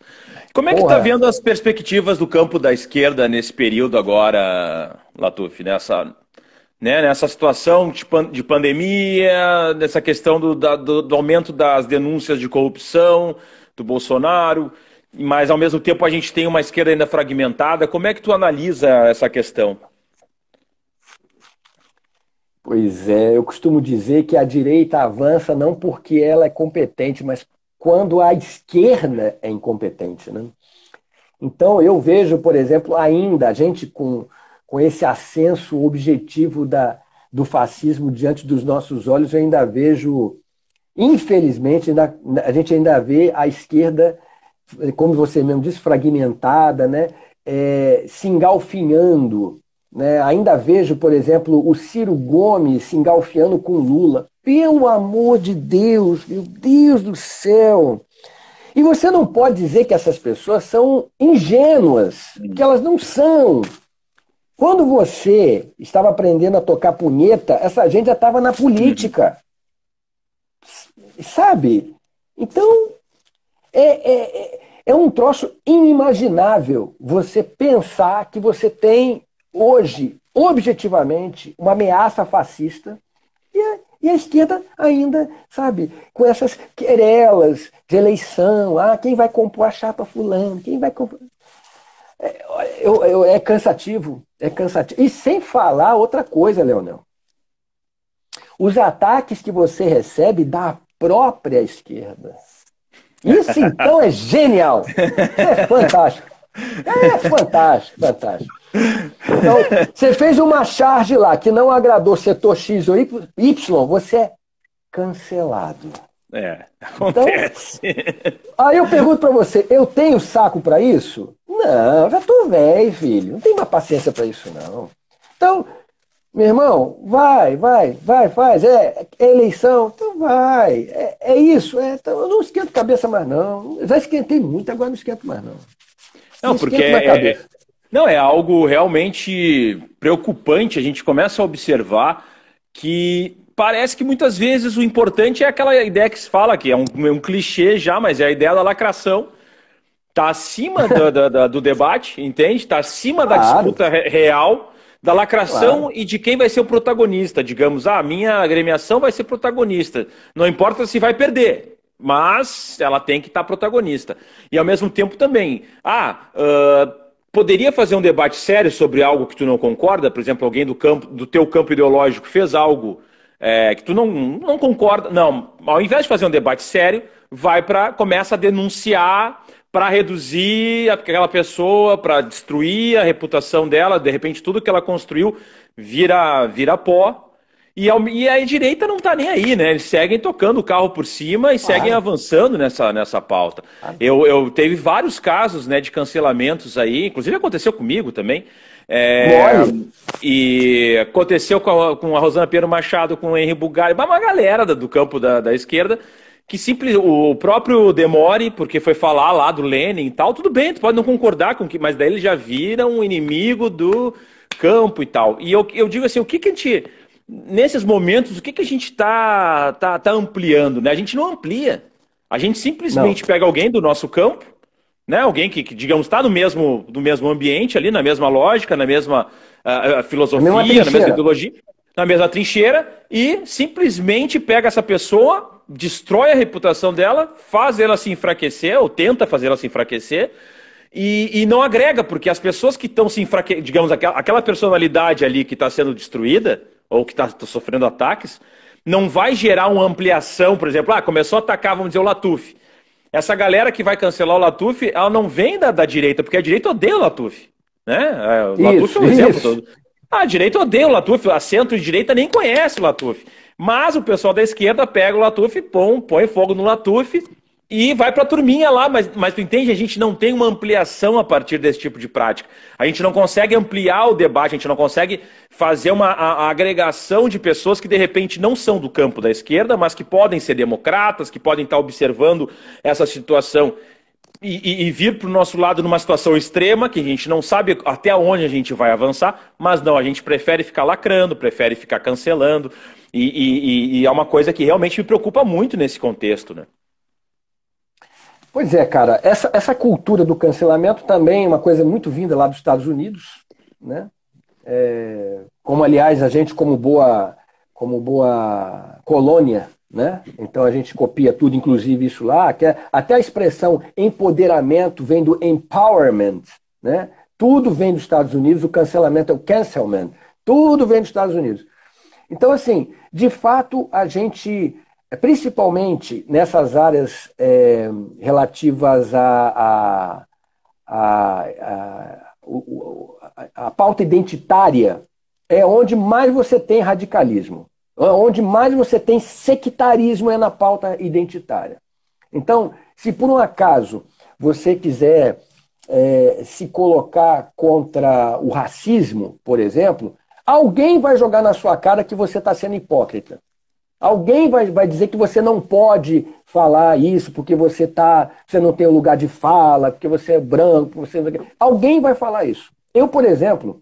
Como é que tá Porra, vendo as perspectivas do campo da esquerda nesse período agora, Latuf, nessa situação de pandemia, nessa questão do aumento das denúncias de corrupção do Bolsonaro, mas ao mesmo tempo a gente tem uma esquerda ainda fragmentada. Como é que tu analisa essa questão? pois é, eu costumo dizer que a direita avança não porque ela é competente, mas quando a esquerda é incompetente, né? Então eu vejo, por exemplo, ainda a gente com esse ascenso objetivo do fascismo diante dos nossos olhos, eu ainda vejo, infelizmente, a gente ainda vê a esquerda, como você mesmo disse, fragmentada, né? Se engalfinhando. Né? Ainda vejo, por exemplo, o Ciro Gomes se engalfiando com Lula. Pelo amor de Deus, meu Deus do céu! E você não pode dizer que essas pessoas são ingênuas, porque elas não são. Quando você estava aprendendo a tocar punheta, essa gente já estava na política, sabe? Então, é um troço inimaginável você pensar que você tem hoje, objetivamente, uma ameaça fascista e a esquerda ainda, sabe, com essas querelas de eleição, quem vai compor a chapa fulano, quem vai compor... É cansativo, é cansativo. E sem falar outra coisa, Leonel. Os ataques que você recebe da própria esquerda. Isso então é genial. Isso é fantástico. É fantástico, fantástico. Então, você fez uma charge lá que não agradou setor X ou Y, você é cancelado. Então, Acontece. aí eu pergunto pra você, eu tenho saco pra isso? Não, já tô velho, filho. Não tenho mais paciência pra isso, não. Então, meu irmão, vai, faz. É eleição, então vai. É isso. Então, eu não esquento cabeça mais, não. Eu já esquentei muito, agora não esquento mais, não. Não Não, porque esquento mais cabeça. não, é algo realmente preocupante. A gente começa a observar que parece que muitas vezes o importante é aquela ideia que se fala, que é um clichê já, mas é a ideia da lacração. Está acima do debate, entende? Está acima da Claro, disputa real, da lacração claro. e de quem vai ser o protagonista. Digamos, a minha agremiação vai ser protagonista. Não importa se vai perder, mas ela tem que estar protagonista. E ao mesmo tempo também, poderia fazer um debate sério sobre algo que tu não concorda? Por exemplo, alguém do teu campo ideológico fez algo que tu não concorda. Não, ao invés de fazer um debate sério, começa a denunciar para reduzir aquela pessoa, para destruir a reputação dela, de repente tudo que ela construiu vira pó. E a direita não está nem aí, né? Eles seguem tocando o carro por cima e seguem Claro, avançando nessa pauta. claro. Eu teve vários casos, né, de cancelamentos aí, inclusive aconteceu comigo também. É, Mole. e aconteceu com a Rosana Pinheiro Machado, com o Henri Bugalho, uma galera do campo da esquerda, que o próprio Demore, porque foi falar lá do Lenin e tal, tudo bem, tu pode não concordar com que, mas daí ele já vira um inimigo do campo e tal. E eu digo assim, o que a gente, nesses momentos, o que a gente tá ampliando, né? A gente não amplia. A gente Não. simplesmente pega alguém do nosso campo, né? Alguém que digamos, está no mesmo ambiente ali, na mesma lógica, na mesma A mesma filosofia, na mesma trincheira. ideologia, na mesma trincheira e simplesmente pega essa pessoa, destrói a reputação dela, faz ela se enfraquecer, ou tenta fazer ela se enfraquecer, e não agrega, porque as pessoas que estão se enfraquecendo, digamos, aquela personalidade ali que está sendo destruída, ou que está sofrendo ataques, não vai gerar uma ampliação, por exemplo, começou a atacar, vamos dizer, o Latuf. Essa galera que vai cancelar o Latuf, ela não vem da direita, porque a direita odeia o Latuf. Né? O Latuf é um exemplo todo. A direita odeia o Latuf, a centro-direita nem conhece o Latuf. Mas o pessoal da esquerda pega o Latuf, põe fogo no Latuf e vai para a turminha lá. Mas tu entende? A gente não tem uma ampliação a partir desse tipo de prática. A gente não consegue ampliar o debate, a gente não consegue fazer a agregação de pessoas que de repente não são do campo da esquerda, mas que podem ser democratas, que podem estar observando essa situação e vir para o nosso lado numa situação extrema, que a gente não sabe até onde a gente vai avançar, mas não, a gente prefere ficar lacrando, prefere ficar cancelando, e é uma coisa que realmente me preocupa muito nesse contexto, né? Pois é, cara, essa cultura do cancelamento também é uma coisa muito vinda lá dos Estados Unidos, né? Como, aliás, a gente, como boa colônia, né? Então a gente copia tudo, inclusive isso lá, que até a expressão empoderamento vem do empowerment, né? Tudo vem dos Estados Unidos, o cancelamento é o cancelment, tudo vem dos Estados Unidos. Então, assim, de fato, a gente, principalmente nessas áreas relativas à pauta identitária, é onde mais você tem radicalismo. Onde mais você tem sectarismo é na pauta identitária. Então, se por um acaso você quiser se colocar contra o racismo, por exemplo, alguém vai jogar na sua cara que você está sendo hipócrita. Alguém vai dizer que você não pode falar isso porque você não tem o lugar de fala, porque você é branco, alguém vai falar isso. Eu, por exemplo,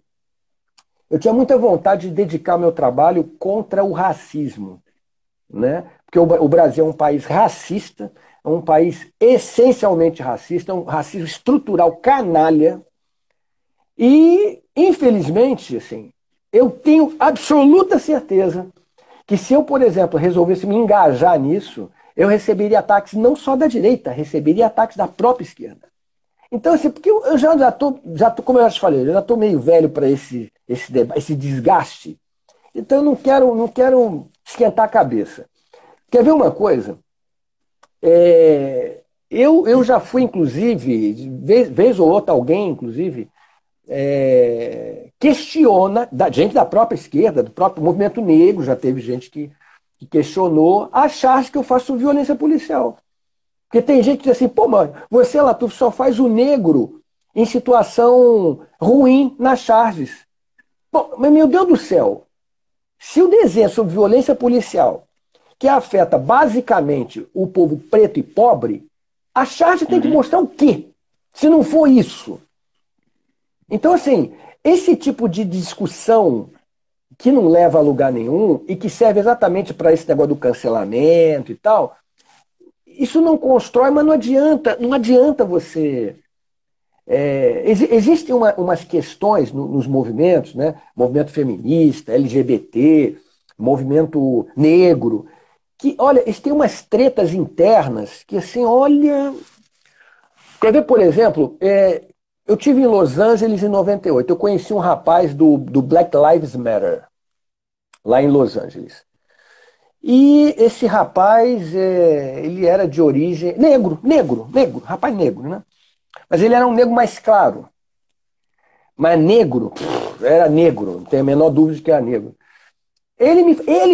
eu tinha muita vontade de dedicar meu trabalho contra o racismo, né? Porque o Brasil é um país racista, é um país essencialmente racista, é um racismo estrutural canalha. E, infelizmente, assim, eu tenho absoluta certeza que se eu, por exemplo, resolvesse me engajar nisso, eu receberia ataques não só da direita, receberia ataques da própria esquerda. Então, assim, porque eu já tô, como eu já te falei, eu já estou meio velho para esse desgaste. Então eu não quero esquentar a cabeça. Quer ver uma coisa? Eu já fui, inclusive, vez ou outra alguém, inclusive, questiona, gente da própria esquerda, do próprio movimento negro, já teve gente que questionou, achar que eu faço violência policial. Porque tem gente que diz assim, pô, mano, você, Latuf, só faz o negro em situação ruim nas charges. Bom, mas meu Deus do céu, se o desenho é sobre violência policial, que afeta basicamente o povo preto e pobre, a charge tem que mostrar o quê? Se não for isso. Então, assim, esse tipo de discussão que não leva a lugar nenhum e que serve exatamente para esse negócio do cancelamento e tal, isso não constrói, mas não adianta você... Existem umas questões nos movimentos, né? Movimento feminista, LGBT, movimento negro, que, olha, eles têm umas tretas internas que, assim, olha... Quer ver, por exemplo, eu tive em Los Angeles em 98, eu conheci um rapaz do Black Lives Matter, lá em Los Angeles. E esse rapaz, ele era de origem... Negro, rapaz negro, né? Mas ele era um negro mais claro. Mas negro, era negro, não tenho a menor dúvida de que era negro. Ele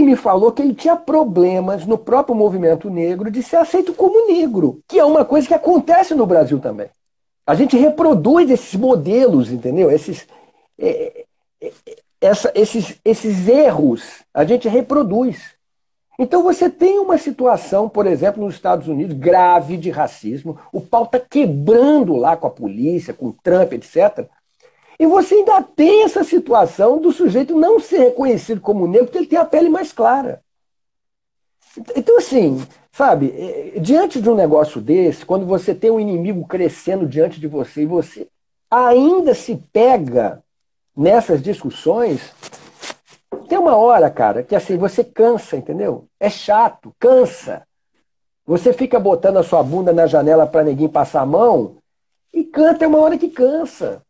me falou que ele tinha problemas no próprio movimento negro de ser aceito como negro, que é uma coisa que acontece no Brasil também. A gente reproduz esses modelos, entendeu? Esses erros, a gente reproduz. Então você tem uma situação, por exemplo, nos Estados Unidos, grave de racismo, o pau está quebrando lá com a polícia, com o Trump, etc. E você ainda tem essa situação do sujeito não ser reconhecido como negro porque ele tem a pele mais clara. Então, assim, sabe, diante de um negócio desse, quando você tem um inimigo crescendo diante de você e você ainda se pega nessas discussões, tem uma hora, cara, que assim, você cansa, entendeu? É chato, cansa. Você fica botando a sua bunda na janela para ninguém passar a mão e canta, é uma hora que cansa.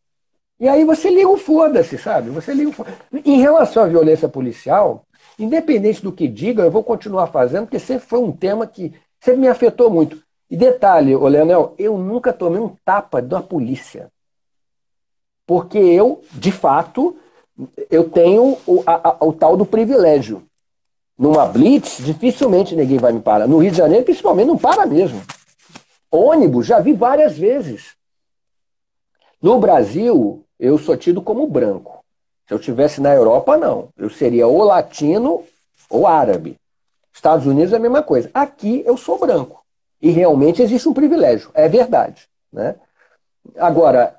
E aí você liga o foda-se, sabe? Você liga o foda-se. Em relação à violência policial, independente do que diga, eu vou continuar fazendo, porque sempre foi um tema que sempre me afetou muito. E detalhe, ô Leonel, eu nunca tomei um tapa da polícia. Porque eu, de fato, eu tenho o tal do privilégio. Numa blitz, dificilmente ninguém vai me parar. No Rio de Janeiro, principalmente, não para mesmo. Ônibus, já vi várias vezes. No Brasil, eu sou tido como branco. Se eu estivesse na Europa, não. Eu seria ou latino ou árabe. Estados Unidos é a mesma coisa. Aqui eu sou branco. E realmente existe um privilégio. É verdade. Né? Agora,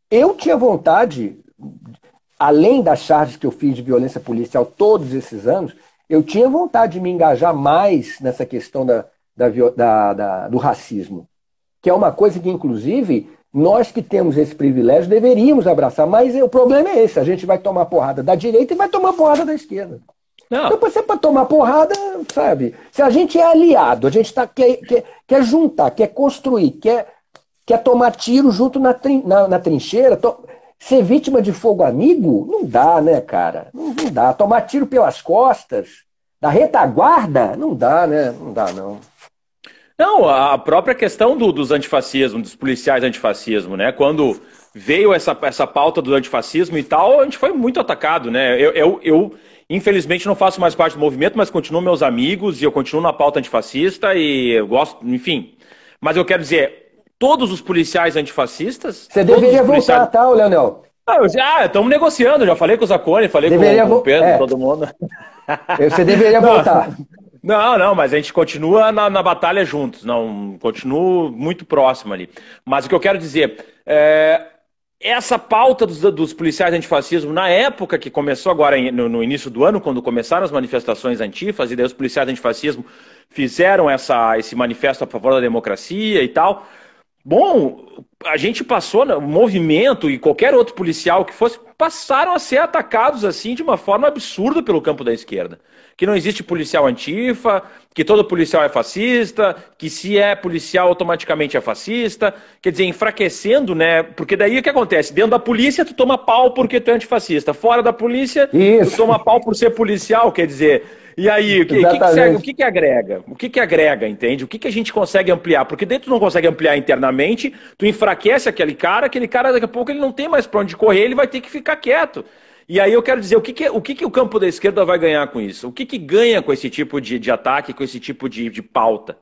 eu tinha vontade, além das charges que eu fiz de violência policial todos esses anos, eu tinha vontade de me engajar mais nessa questão do racismo. Que é uma coisa que, inclusive, nós que temos esse privilégio deveríamos abraçar. Mas o problema é esse: a gente vai tomar porrada da direita e vai tomar porrada da esquerda. Não. Então, você para tomar porrada, sabe? Se a gente é aliado, a gente quer juntar, quer construir, quer tomar tiro junto na trincheira, ser vítima de fogo amigo, não dá, né, cara? Não dá. Tomar tiro pelas costas, da retaguarda, não dá, né? Não dá, não. Não, a própria questão dos antifascismo, dos policiais antifascismo, né? Quando veio essa pauta do antifascismo e tal, a gente foi muito atacado, né? Eu infelizmente, não faço mais parte do movimento, mas continuo meus amigos e eu continuo na pauta antifascista e eu gosto, enfim. Mas eu quero dizer, todos os policiais antifascistas... Você deveria voltar, tá, Leonel? Estamos negociando, já falei com o Zacone, falei com o Pedro, todo mundo. Você deveria voltar. Não, mas a gente continua na batalha juntos, não, continuo muito próximo ali. Mas o que eu quero dizer, essa pauta dos policiais antifascismo, na época que começou agora, no início do ano, quando começaram as manifestações antifas, e daí os policiais antifascismo fizeram esse manifesto a favor da democracia e tal. Bom, a gente passou, o movimento e qualquer outro policial que fosse, passaram a ser atacados assim de uma forma absurda pelo campo da esquerda. Que não existe policial antifa, que todo policial é fascista, que se é policial automaticamente é fascista, quer dizer, enfraquecendo, né? Porque daí o que acontece? Dentro da polícia tu toma pau porque tu é antifascista, fora da polícia tu toma pau por ser policial, quer dizer... E aí, o que agrega? O que agrega, entende? O que a gente consegue ampliar? Porque daí tu não consegue ampliar internamente, tu enfraquece aquele cara daqui a pouco ele não tem mais pra onde correr, ele vai ter que ficar quieto. E aí eu quero dizer, o que o campo da esquerda vai ganhar com isso? O que ganha com esse tipo de ataque, com esse tipo de pauta?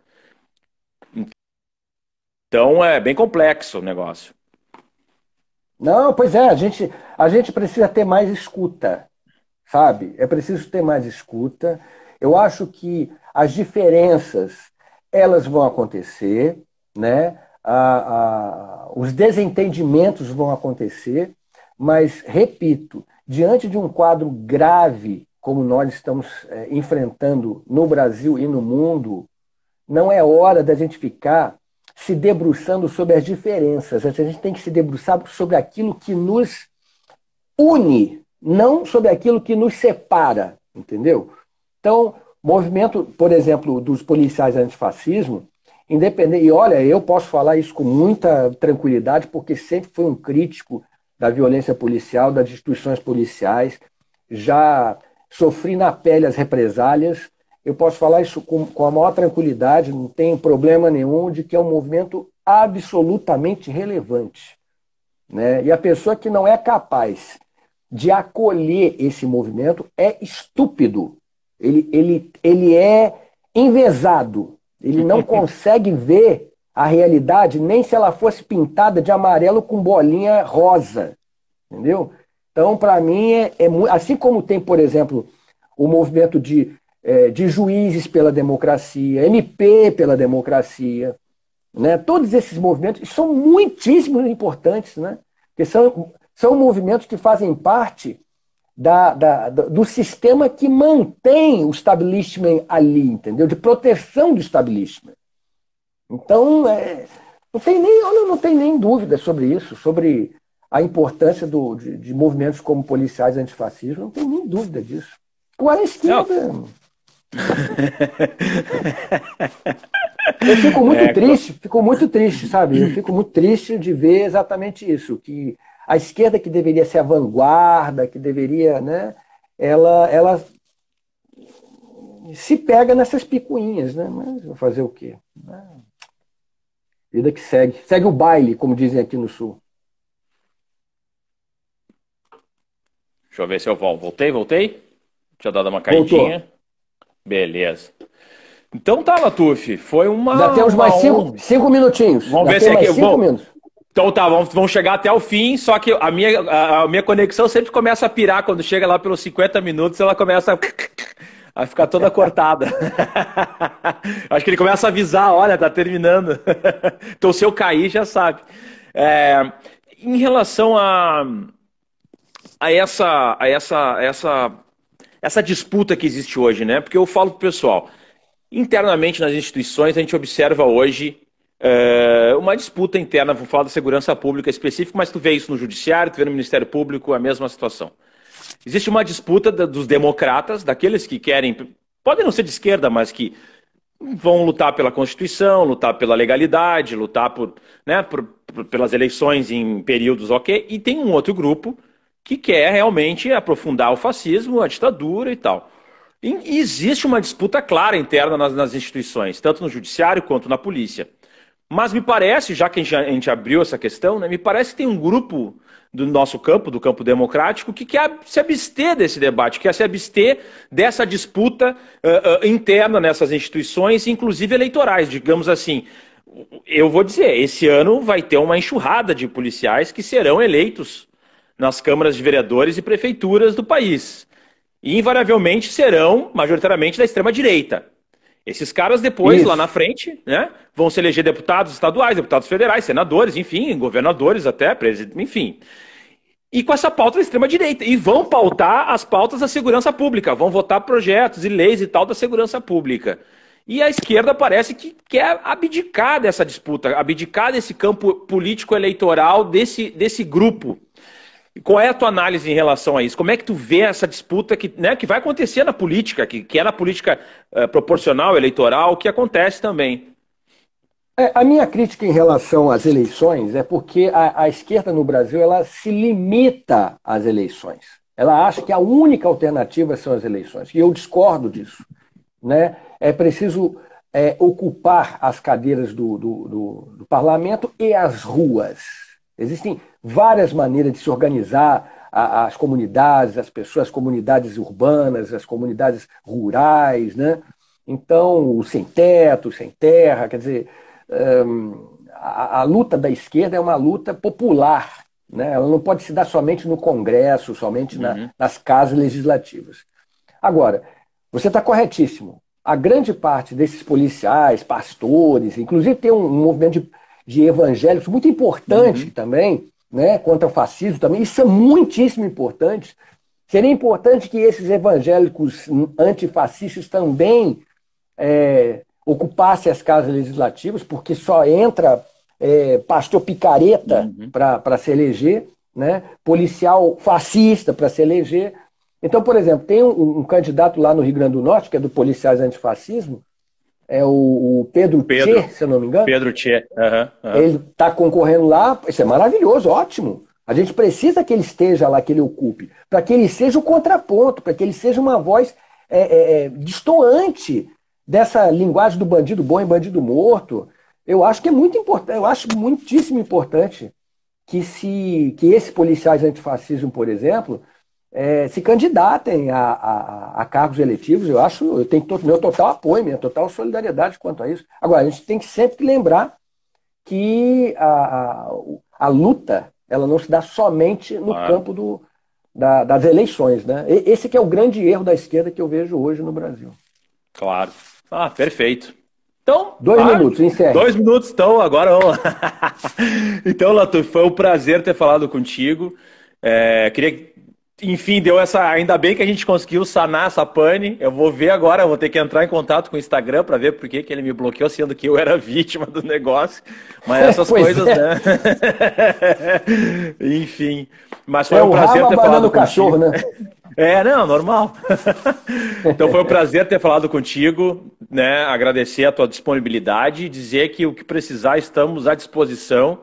Então é bem complexo o negócio. Não, pois é, a gente precisa ter mais escuta. Sabe? É preciso ter mais escuta. Eu acho que as diferenças, elas vão acontecer, né? Os desentendimentos vão acontecer, mas, repito, diante de um quadro grave como nós estamos enfrentando no Brasil e no mundo, não é hora da gente ficar se debruçando sobre as diferenças. A gente tem que se debruçar sobre aquilo que nos une, não sobre aquilo que nos separa, entendeu? Então, movimento, por exemplo, dos policiais antifascismo, independente, e olha, eu posso falar isso com muita tranquilidade, porque sempre fui um crítico da violência policial, das instituições policiais, já sofri na pele as represálias, eu posso falar isso com a maior tranquilidade, não tenho problema nenhum de que é um movimento absolutamente relevante. Né? E a pessoa que não é capaz de acolher esse movimento é estúpido. Ele é envesado. Ele não consegue ver a realidade nem se ela fosse pintada de amarelo com bolinha rosa. Entendeu? Então, para mim, assim como tem, por exemplo, o movimento de juízes pela democracia, MP pela democracia, né? Todos esses movimentos são muitíssimo importantes, né? Porque são movimentos que fazem parte do sistema que mantém o establishment ali, entendeu? De proteção do establishment. Então, não tem nem dúvida sobre isso, sobre a importância de movimentos como policiais antifascistas, não tem nem dúvida disso. Agora, a esquerda... Eu fico muito triste, sabe? Eu fico muito triste de ver exatamente isso, que a esquerda que deveria ser a vanguarda, que deveria, né? Ela se pega nessas picuinhas, né? Mas vou fazer o quê? Vida que segue. Segue o baile, como dizem aqui no Sul. Deixa eu ver se eu volto. Voltei? Tinha dado uma caidinha. Voltou. Beleza. Então tá, Latuf. Foi uma... Já temos mais 5 minutinhos. Vamos ver se é aqui... 5 minutos. Então tá, vamos chegar até o fim, só que a minha conexão sempre começa a pirar quando chega lá pelos 50 minutos, ela começa a ficar toda cortada. Acho que ele começa a avisar, olha, tá terminando. Então se eu cair, já sabe. Em relação a essa disputa que existe hoje, né? Porque eu falo pro pessoal, internamente nas instituições a gente observa hoje uma disputa interna, vou falar da segurança pública específica, mas tu vê isso no judiciário, tu vê no Ministério Público, a mesma situação. Existe uma disputa dos democratas, daqueles que querem, podem não ser de esquerda, mas que vão lutar pela Constituição, lutar pela legalidade, lutar pelas eleições em períodos ok, e tem um outro grupo que quer realmente aprofundar o fascismo, a ditadura e tal. E existe uma disputa clara interna nas instituições, tanto no judiciário quanto na polícia. Mas me parece, já que a gente abriu essa questão, né, me parece que tem um grupo do nosso campo, do campo democrático, que quer se abster desse debate, quer se abster dessa disputa interna nessas instituições, inclusive eleitorais, digamos assim. Eu vou dizer, esse ano vai ter uma enxurrada de policiais que serão eleitos nas câmaras de vereadores e prefeituras do país. E invariavelmente serão, majoritariamente, da extrema-direita. Esses caras depois, lá na frente, né, vão se eleger deputados estaduais, deputados federais, senadores, enfim, governadores até, enfim. E com essa pauta da extrema-direita. E vão pautar as pautas da segurança pública, vão votar projetos e leis e tal da segurança pública. E a esquerda parece que quer abdicar dessa disputa, abdicar desse campo político-eleitoral, desse grupo. Qual é a tua análise em relação a isso? Como é que tu vê essa disputa que vai acontecer na política, que é na política proporcional, eleitoral, que acontece também? A minha crítica em relação às eleições é porque a esquerda no Brasil ela se limita às eleições. Ela acha que a única alternativa são as eleições. E eu discordo disso. Né? É preciso ocupar as cadeiras do parlamento e as ruas. Existem várias maneiras de se organizar as comunidades, as pessoas, as comunidades urbanas, as comunidades rurais, né? Então, o sem teto, sem terra, quer dizer, a luta da esquerda é uma luta popular, né? Ela não pode se dar somente no Congresso, somente nas casas legislativas. Agora, você está corretíssimo. A grande parte desses policiais, pastores, inclusive tem um movimento de evangélicos muito importante também, né, contra o fascismo também. Isso é muitíssimo importante. Seria importante que esses evangélicos antifascistas também ocupassem as casas legislativas, porque só entra pastor picareta para se eleger, né, policial fascista para se eleger. Então, por exemplo, tem um candidato lá no Rio Grande do Norte, que é do Policiais Antifascismo, é o Pedro Tchê, se eu não me engano. Pedro Tchê. Ele está concorrendo lá, isso é maravilhoso, ótimo. A gente precisa que ele esteja lá, que ele ocupe, para que ele seja o contraponto, para que ele seja uma voz destoante dessa linguagem do bandido bom e bandido morto. Eu acho que é muito importante, eu acho muitíssimo importante que esses policiais antifascismo, por exemplo, se candidatem a cargos eletivos. Eu tenho meu total apoio, minha total solidariedade quanto a isso. Agora, a gente tem que sempre lembrar que a luta ela não se dá somente no campo das eleições, né? Esse que é o grande erro da esquerda que eu vejo hoje no Brasil. Claro. Perfeito. Então, 2 minutos, encerre. 2 minutos, então, agora vamos lá. Então, Latuf, foi um prazer ter falado contigo. Queria enfim, deu essa. Ainda bem que a gente conseguiu sanar essa pane. Eu vou ver agora, eu vou ter que entrar em contato com o Instagram para ver por que que ele me bloqueou, sendo que eu era vítima do negócio. Mas essas coisas, né? Enfim. Mas foi um prazer ter falado o cachorro, contigo. né? Não, normal. Então foi um prazer ter falado contigo, né? Agradecer a tua disponibilidade, dizer que o que precisar estamos à disposição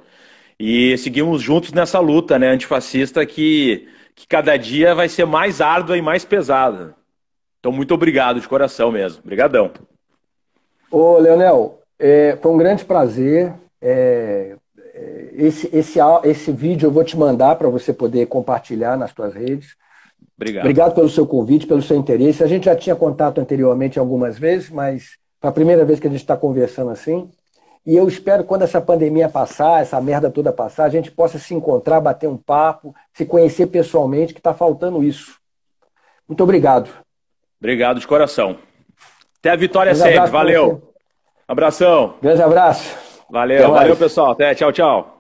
e seguimos juntos nessa luta, né, antifascista que cada dia vai ser mais árdua e mais pesada. Então muito obrigado de coração mesmo. Obrigadão. Ô, Leonel, foi um grande prazer. Esse vídeo eu vou te mandar para você poder compartilhar nas suas redes. Obrigado. Obrigado pelo seu convite, pelo seu interesse. A gente já tinha contato anteriormente algumas vezes, mas é a primeira vez que a gente está conversando assim. E eu espero que quando essa pandemia passar, essa merda toda passar, a gente possa se encontrar, bater um papo, se conhecer pessoalmente, que está faltando isso. Muito obrigado. Obrigado de coração. Até a vitória sempre. Valeu. Abração. Grande abraço. Valeu, valeu, pessoal. Até, tchau, tchau.